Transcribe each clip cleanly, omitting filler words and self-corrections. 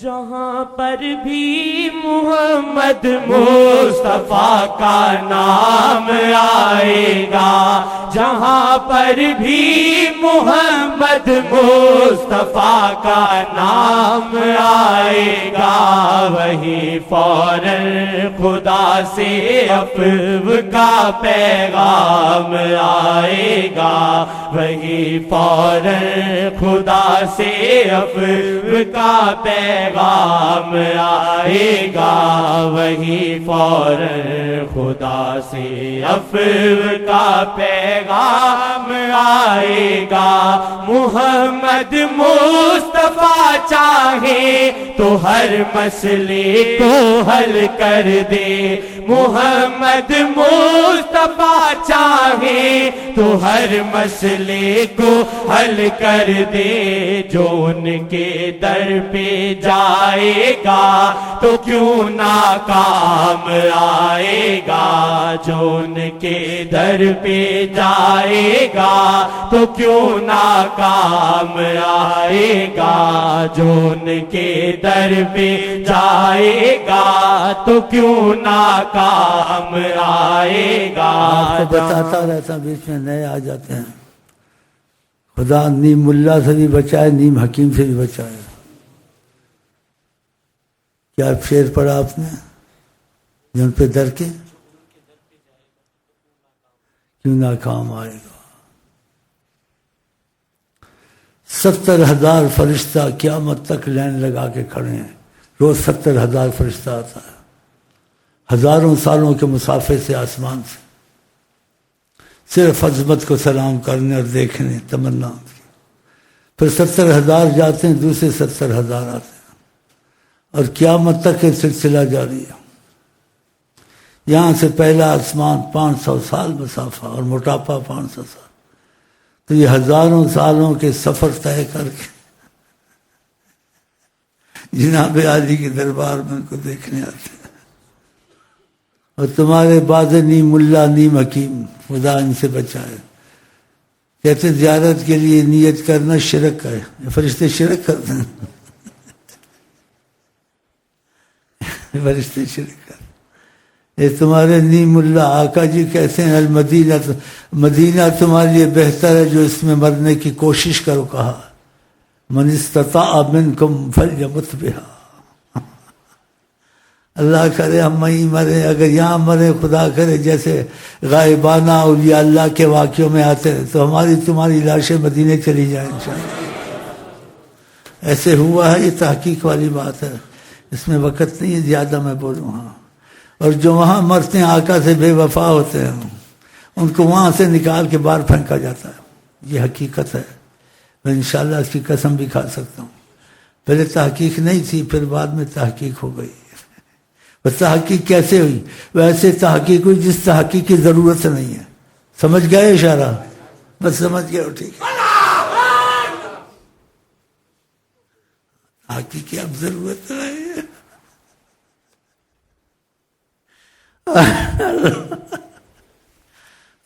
جہاں پر بھی محمد مصطفیٰ کا نام آئے گا، جہاں پر بھی محمد مصطفیٰ کا نام آئے گا، وہی فوراً خدا سے عفو کا پیغام آئے گا، وہی فوراً خدا سے عفو کا پیغام آئے گا، وہی فوراً خدا سے عفو کا پیغام آئے گا۔ محمد مصطفیٰ چاہے تو ہر مسئلے کو حل کر دے، محمد مصطفیٰ چاہے تو ہر مسئلے کو حل کر دے، جو ان کے در پہ جائے گا تو کیوں ناکام آئے گا، جو ان کے در پہ جائے گا تو کیوں ناکام آئے گا، جو ان کے در پہ جائے گا تو کیوں ناکام آئے گا۔ آپ کو بتاتا رہتا، بیچ میں نئے آ جاتے ہیں۔ خدا نیم ملا سے بھی بچائے، نیم حکیم سے بھی بچائے۔ کیا شعر پڑھا آپ نے؟ جن پہ در کے کیوں ناکام آئے گا۔ 70,000 فرشتہ قیامت تک لائن لگا کے کھڑے ہیں، روز 70,000 فرشتہ آتا ہے، ہزاروں سالوں کے مسافے سے آسمان سے، صرف عظمت کو سلام کرنے اور دیکھنے تمنا کی۔ پھر 70,000 جاتے ہیں، دوسرے 70,000 آتے ہیں، اور قیامت تک یہ سلسلہ جاری ہے۔ یہاں سے پہلا آسمان 500 سال مسافہ اور موٹاپا 500 سال، تو یہ ہزاروں سالوں کے سفر طے کر کے جناب عالی کے دربار میں ان کو دیکھنے آتے ہیں۔ اور تمہارے بعد نیم ملا نیم حکیم، خدا ان سے بچائے۔ کہتے زیارت کے لیے نیت کرنا شرک ہے، فرشتے شرک کرتے ہیں، فرشتے شرک کرتے ہیں۔ یہ تمہارے نیم اللہ آقا جی کہتے ہیں المدینہ، مدینہ تمہارے لیے بہتر ہے جو اس میں مرنے کی کوشش کرو، کہا من استطاع منکم فلیمت بہا۔ اللہ کرے ہم وہیں مرے، اگر یہاں مرے خدا کرے جیسے غائبانہ اولیاء اللہ کے واقعوں میں آتے ہیں، تو ہماری تمہاری لاشیں مدینے چلی جائیں انشاءاللہ۔ ایسے ہوا ہے، یہ تحقیق والی بات ہے، اس میں وقت نہیں ہے زیادہ میں بولوں۔ ہاں، اور جو وہاں مرتے ہیں آقا سے بے وفا ہوتے ہیں، ان کو وہاں سے نکال کے باہر پھینکا جاتا ہے، یہ حقیقت ہے۔ میں انشاءاللہ اس کی قسم بھی کھا سکتا ہوں۔ پہلے تحقیق نہیں تھی، پھر بعد میں تحقیق ہو گئی۔ وہ تحقیق کیسے ہوئی؟ ویسے تحقیق ہوئی جس تحقیق کی ضرورت نہیں ہے۔ سمجھ گئے اشارہ؟ بس سمجھ گئے ہو، ٹھیک ہے۔ تحقیق کی اب ضرورت نہیں ہے۔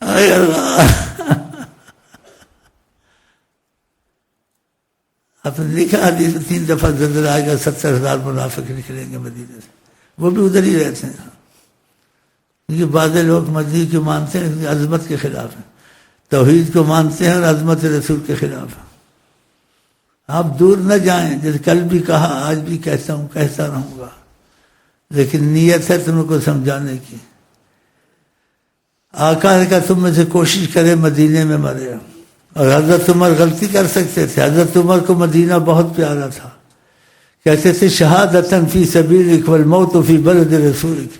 اے اللہ، آپ نے دیکھا حدیث 3 دفعہ زلزلہ آئے گا، 70,000 منافق نکلیں گے مدینے سے، وہ بھی ادھر ہی رہتے ہیں، کیونکہ بعض لوگ مسجد کو مانتے ہیں عظمت کے خلاف ہیں، توحید کو مانتے ہیں اور عظمت رسول کے خلاف ہیں۔ آپ دور نہ جائیں، جیسے کل بھی کہا، آج بھی کہتا ہوں، کہتا رہوں گا، لیکن نیت ہے تم کو سمجھانے کی۔ آقا نے کہا تم میں سے کوشش کرے مدینے میں مرے، اور حضرت عمر غلطی کر سکتے تھے۔ حضرت عمر کو مدینہ بہت پیارا تھا، کہتے تھے شہادتاً فی سبیلک والموت فی بلد رسولک،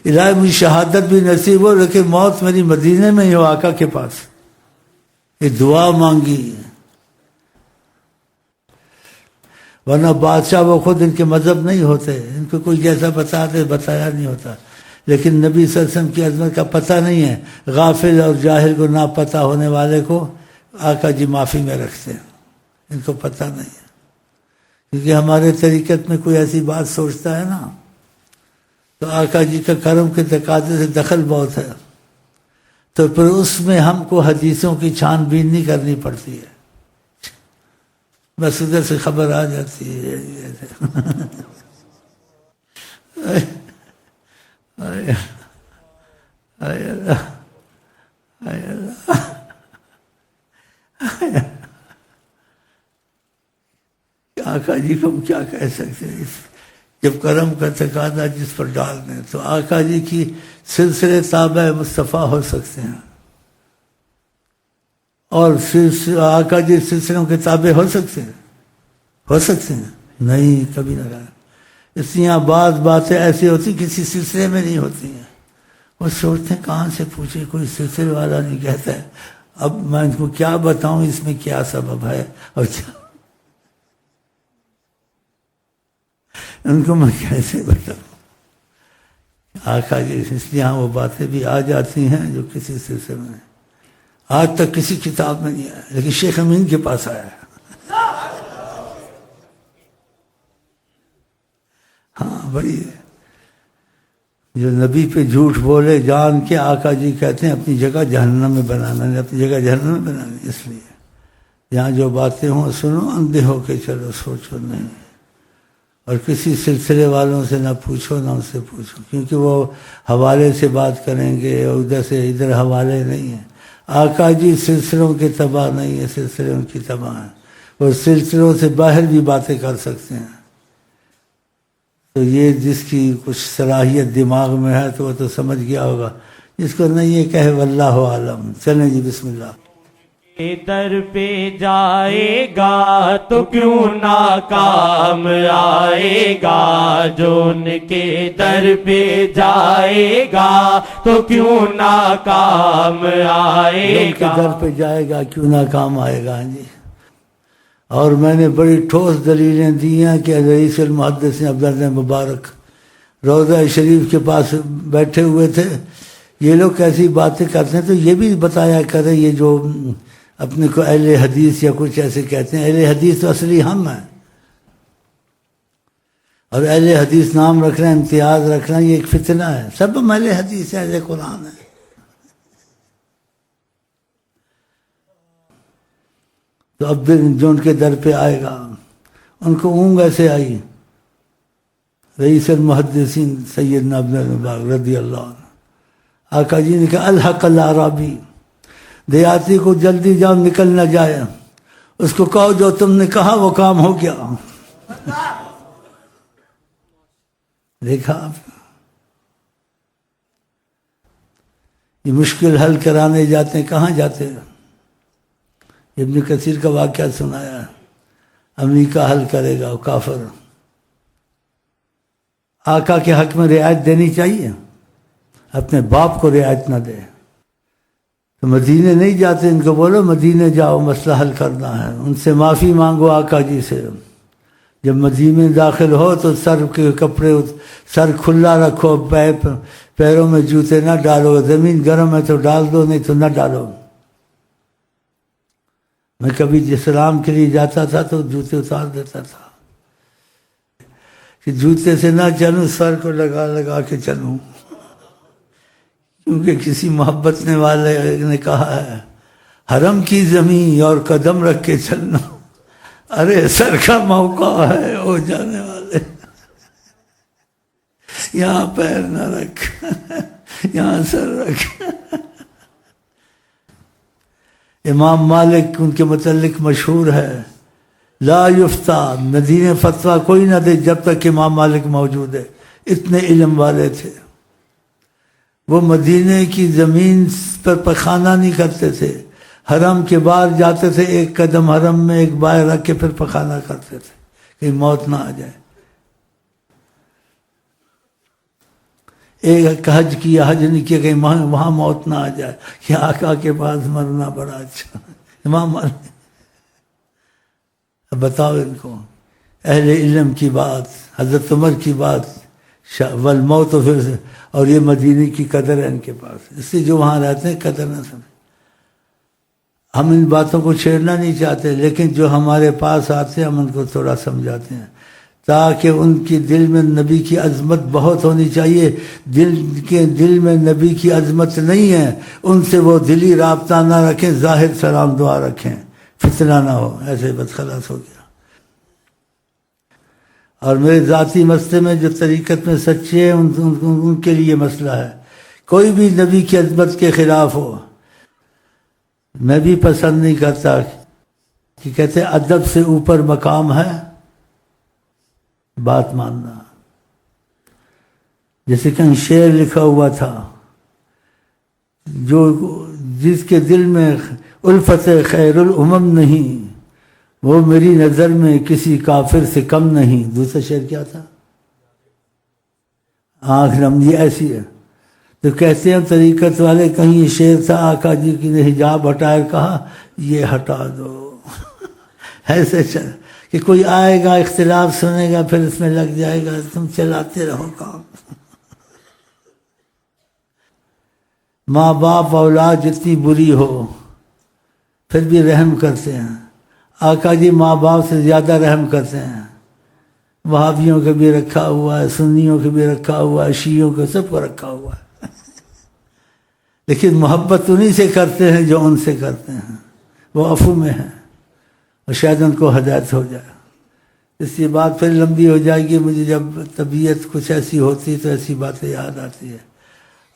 الہی مجھے شہادت بھی نصیب ہو، لیکن موت میری مدینے میں ہی ہو، آقا کے پاس۔ یہ دعا مانگی، ورنہ بادشاہ وہ خود ان کے مذہب نہیں ہوتے، ان کو کوئی جیسا بتاتے بتایا نہیں ہوتا، لیکن نبی صلی اللہ علیہ وسلم کی عظمت کا پتہ نہیں ہے۔ غافل اور جاہل کو نہ پتہ ہونے والے کو آقا جی معافی میں رکھتے ہیں، ان کو پتہ نہیں ہے، کیونکہ ہمارے طریقت میں کوئی ایسی بات سوچتا ہے نا، تو آقا جی کا کرم کے تقاضے سے دخل بہت ہے، تو پھر اس میں ہم کو حدیثوں کی چھان بین نہیں کرنی پڑتی ہے۔ بس ادھر سے خبر آ جاتی ہے. آقا جی کو ہم کیا کہہ سکتے ہیں؟ جب کرم کا تقاضا جس پر ڈال دیں تو آقا جی کی سلسلے تابع مصطفیٰ ہو سکتے ہیں، اور آقا جی سلسلوں کے تابع ہو سکتے ہیں نہیں، کبھی نہ رہا. اس لیے یہاں بعض باتیں ایسی ہوتی کسی سلسلے میں نہیں ہوتی ہیں. وہ سوچتے ہیں کہاں سے پوچھے، کوئی سلسلے والا نہیں کہتا ہے. اب میں ان کو کیا بتاؤں اس میں کیا سبب ہے اور کیا ان کو میں کیسے بتاؤں. آقا جی اس لیے وہ باتیں بھی آ جاتی ہیں جو کسی سلسلے میں آج تک کسی کتاب میں نہیں آیا، لیکن شیخ امین کے پاس آیا ہے. ہاں بڑی جو نبی پہ جھوٹ بولے جان کے، آقا جی کہتے ہیں اپنی جگہ جہنم میں بنانا، اپنی جگہ جہنم میں بنانا. اس لیے جہاں جو باتیں ہوں سنو، اندھے ہو کے چلو، سوچو نہیں. اور کسی سلسلے والوں سے نہ پوچھو، نہ ان سے پوچھو، کیونکہ وہ حوالے سے بات کریں گے اور ادھر سے ادھر حوالے نہیں ہیں. آقا جی سلسلوں کے تباہ نہیں ہے، سلسلے ان کی تباہ ہیں. اور سلسلوں سے باہر بھی باتیں کر سکتے ہیں. تو یہ جس کی کچھ صلاحیت دماغ میں ہے تو وہ تو سمجھ گیا ہوگا، جس کو نہیں یہ کہے واللہ عالم. چلیں جی بسم اللہ. در پہ جائے گا تو کیوں ناکام آئے گا، جو ان کے در پہ جائے گا تو کیوں ناکام آئے گا. در پہ جائے گا کیوں ناکام آئے گا. جی اور میں نے بڑی ٹھوس دلیلیں دی ہیں کہ رئیس المحدثین عبداللہ مبارک روضہ شریف کے پاس بیٹھے ہوئے تھے. یہ لوگ کیسی باتیں کرتے ہیں تو یہ بھی بتایا کرے، یہ جو اپنے کو اہل حدیث یا کچھ ایسے کہتے ہیں. اہل حدیث تو اصلی ہم ہیں، اور اہل حدیث نام رکھنا، امتیاز رکھنا، یہ ایک فتنہ ہے. سب ہم اہل حدیث ہیں، اہل قرآن ہیں. تو اب جو ان کے در پہ آئے گا، ان کو اونگ ایسے آئی. رئیس المحدثین سیدنا عبداللہ مبارک رضی اللہ عنہ، آقا جی نے کہا الحق الاعرابی، دیہاتی کو جلدی جاؤ نکل نہ جائے، اس کو کہو جو تم نے کہا وہ کام ہو گیا. دیکھا آپ، یہ مشکل حل کرانے جاتے ہیں، کہاں جاتے ہیں؟ ابن کثیر کا واقعہ سنایا، امریکہ حل کرے گا وہ کافر. آقا کے حق میں رعایت دینی چاہیے، اپنے باپ کو رعایت نہ دے. تو مدینے نہیں جاتے، ان کو بولو مدینے جاؤ، مسئلہ حل کرنا ہے، ان سے معافی مانگو آقا جی سے. جب مدینے داخل ہو تو سر کے کپڑے سر کھلا رکھو، پیروں میں جوتے نہ ڈالو، زمین گرم ہے تو ڈال دو، نہیں تو نہ ڈالو. میں کبھی سلام کے لیے جاتا تھا تو جوتے اتار دیتا تھا کہ جوتے سے نہ چلوں، سر کو لگا لگا کے چلوں. کیونکہ کسی محبت نے والے نے کہا ہے حرم کی زمین اور قدم رکھ کے چلنا. ارے سر کا موقع ہے ہو جانے والے، یہاں پیر نہ رکھ، یہاں سر رکھ. امام مالک ان کے متعلق مشہور ہے، لا یفتا، مدینے فتویٰ کوئی نہ دے جب تک امام مالک موجود ہے. اتنے علم والے تھے. وہ مدینے کی زمین پر پخانہ نہیں کرتے تھے، حرم کے باہر جاتے تھے، ایک قدم حرم میں ایک باہر رکھ کے پھر پخانہ کرتے تھے کہ موت نہ آ جائے. ایک حج کیا، حج نہیں کیا کہ وہاں موت نہ آ جائے، کہ آقا کے پاس مرنا بڑا اچھا. امام مالک، اب بتاؤ ان کو اہل علم کی بات، حضرت عمر کی بات، والموت پھر سے، اور یہ مدینے کی قدر ہے ان کے پاس. اس سے جو وہاں رہتے ہیں قدر نہ سمجھ. ہم ان باتوں کو چھیڑنا نہیں چاہتے، لیکن جو ہمارے پاس آتے ہیں ہم ان کو تھوڑا سمجھاتے ہیں، تاکہ ان کی دل میں نبی کی عظمت بہت ہونی چاہیے. دل میں نبی کی عظمت نہیں ہے، ان سے وہ دلی رابطہ نہ رکھیں، ظاہر سلام دعا رکھیں، فتنہ نہ ہو. ایسے بس خلاص ہو گیا. اور میرے ذاتی مسئلے میں جو طریقت میں سچے ہیں ان کے لیے مسئلہ ہے. کوئی بھی نبی کی عظمت کے خلاف ہو میں بھی پسند نہیں کرتا کہ کہتے ادب سے اوپر مقام ہے بات ماننا. جیسے کہیں شعر لکھا ہوا تھا جس کے دل میں الفت خیر الامم نہیں وہ میری نظر میں کسی کافر سے کم نہیں. دوسرا شعر کیا تھا؟ آنکھ نمدی ایسی ہے. تو کہتے ہیں طریقت والے کہیں یہ شعر تھا آقا جی کی نے حجاب ہٹائے کہا یہ ہٹا دو. ایسے چل کہ کوئی آئے گا اختلاف سنے گا پھر اس میں لگ جائے گا تم چلاتے رہو کام. ماں باپ اولاد جتنی بری ہو پھر بھی رحم کرتے ہیں. آقا جی ماں باپ سے زیادہ رحم کرتے ہیں. وہابیوں کے بھی رکھا ہوا ہے, سنیوں کے بھی رکھا ہوا ہے, شیعوں کے سب کو رکھا ہوا ہے. لیکن محبت انہی سے کرتے ہیں جو ان سے کرتے ہیں, وہ عفو میں ہیں اور شاید ان کو ہدایت ہو جائے. اس کی بات پھر لمبی ہو جائے گی. مجھے جب طبیعت کچھ ایسی ہوتی تو ایسی باتیں یاد آتی ہے.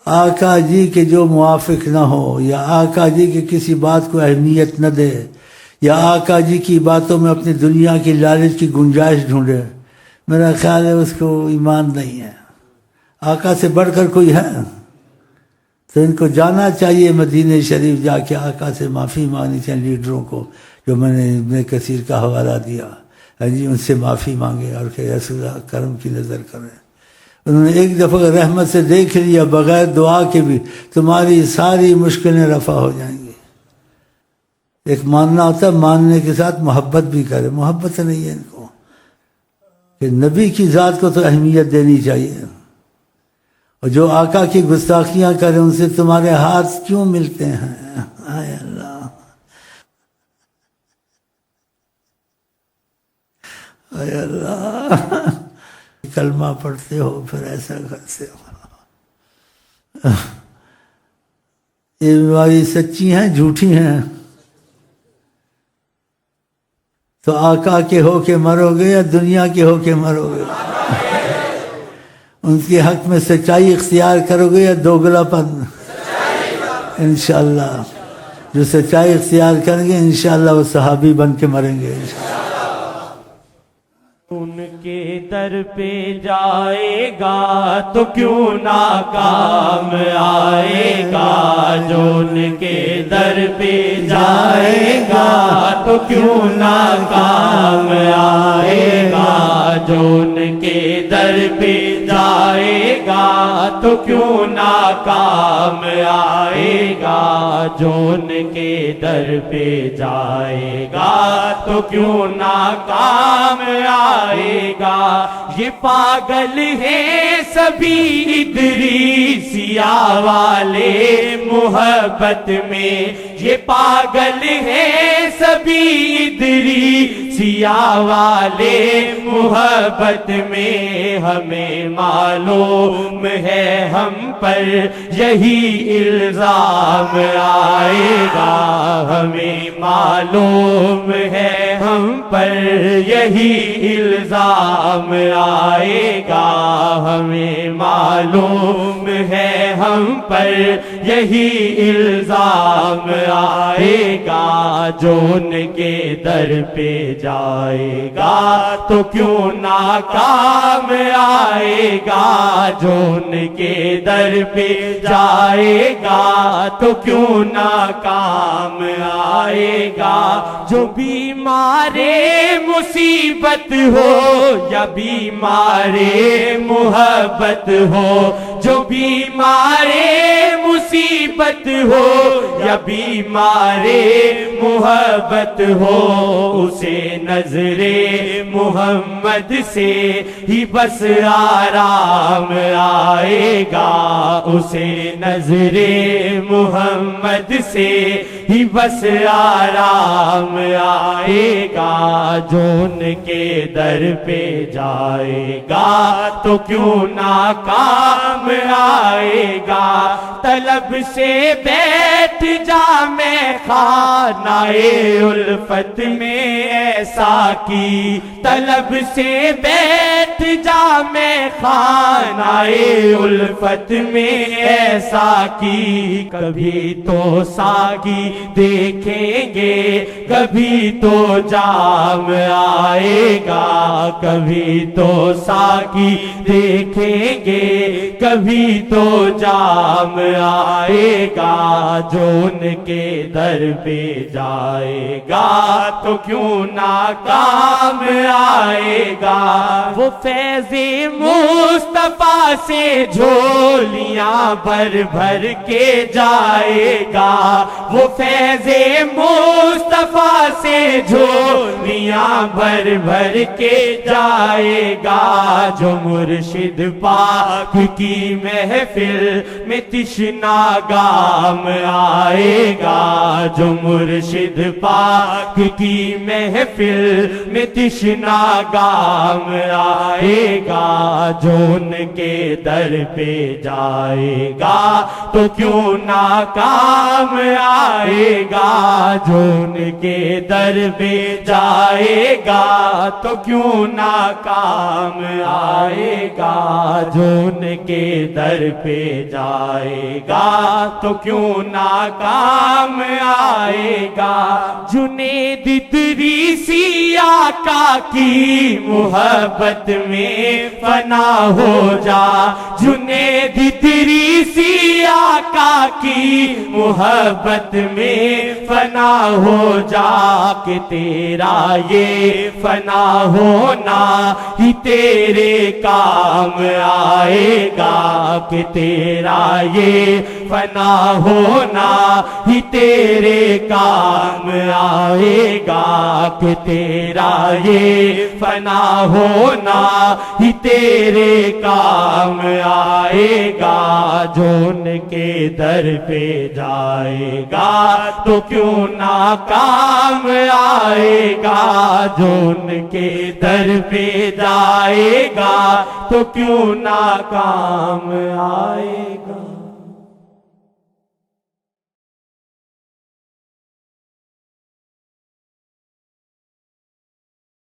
آقا جی کے جو موافق نہ ہو یا آقا جی کی کسی بات کو اہمیت نہ دے یا آقا جی کی باتوں میں اپنی دنیا کی لالچ کی گنجائش ڈھونڈے, میرا خیال ہے اس کو ایمان نہیں ہے. آقا سے بڑھ کر کوئی ہے تو ان کو جانا چاہیے مدینہ شریف جا کے آقا سے معافی مانگنی چاہیے. لیڈروں کو جو میں نے ابن کثیر کا حوالہ دیا جی ان سے معافی مانگے اور کہ رسول اللہ کرم کی نظر کریں. انہوں نے ایک دفعہ رحمت سے دیکھ لیا بغیر دعا کے بھی تمہاری ساری مشکلیں رفع ہو جائیں گی. ایک ماننا ہوتا ہے, ماننے کے ساتھ محبت بھی کرے. محبت نہیں ہے ان کو کہ نبی کی ذات کو تو اہمیت دینی چاہیے. اور جو آقا کی گستاخیاں کرے ان سے تمہارے ہاتھ کیوں ملتے ہیں؟ اے اللہ, اے اللہ, کلمہ پڑھتے ہو پھر ایسا کرتے ہو. یہ بیماری سچی ہیں جھوٹی ہیں؟ تو آقا کے ہو کے مرو گے یا دنیا کے ہو کے مرو گے؟ ان کے حق میں سچائی اختیار کرو گے یا دوگلا پن؟ انشاءاللہ جو سچائی اختیار کریں گے انشاءاللہ وہ صحابی بن کے مریں گے. ان کے در پہ جائے گا تو کیوں ناکام آئے گا. جو ان کے در پہ جائے گا تو کیوں ناکام آئے گا. جو ان کے در پہ جائے گا تو کیوں ناکام آئے گا. جو ان کے در پہ جائے گا تو کیوں ناکام آئے گا. یہ پاگل ہیں سبھی ادریسیہ والے محبت میں. یہ پاگل ہیں سبھی ادریسیہ والے محبت میں. ہمیں معلوم ہے ہم پر یہی الزام آئے گا. ہمیں معلوم ہے ہم پر یہی الزام آئے گا. ہمیں معلوم ہے ہم پر یہی الزام آئے گا. جو ان کے در پہ جائے گا تو کیوں ناکام آئے گا. جو ان کے در پہ جائے گا تو کیوں ناکام آئے گا. جو بیمار مصیبت ہو یا بیمار محبت ہو, جو بیمار مصیبت ہو یا بیمار محبت ہو, اسے نظر محمد سے ہی بس آرام آئے گا. اسے نظر محمد سے ہی بس آرام آئے گا. جو ان کے در پہ جائے گا تو کیوں ناکام کام آئے گا طلب سے بیٹھ جا میں خانہ الفت میں ایسا کی طلب سے بیٹھ جا میں خانہ الفت میں ایسا کی کبھی تو ساگی دیکھیں گے کبھی تو جام آئے گا کبھی تو ساگی دیکھیں گے کبھی تو جام آئے گا جو ان کے در پہ جائے گا تو کیوں ناکام آئے گا وہ فیض مصطفیٰ سے جھولیاں بھر بھر کے جائے گا وہ فیض مصطفیٰ سے جھولیاں بھر بھر کے جائے گا جو مرشد پاک کی محفل میں تشنا گام آئے گا جو مرشد پاک کی محفل میں تشنا گام آئے گا جو ان کے در پہ جائے گا تو کیوں ناکام آئے گا جو ان کے در پہ جائے گا تو کیوں ناکام آئے گا جو ان کے در پہ جائے گا تو کیوں ناکام آئے گا جنید ادریسی آقا کی محبت میں فنا ہو جا جنید ادریسی آقا کی محبت میں فنا ہو جا کہ تیرا یہ فنا ہونا ہی تیرے کام آئے گا کہ تیرا یہ فنا ہونا ہی تیرے کام آئے گا کہ تیرا یہ فنا ہونا ہی تیرے کام آئے گا جو ان کے در پہ جائے گا تو کیوں ناکام آئے گا جو ان کے در پہ جائے گا تو کیوں ناکام آئے گا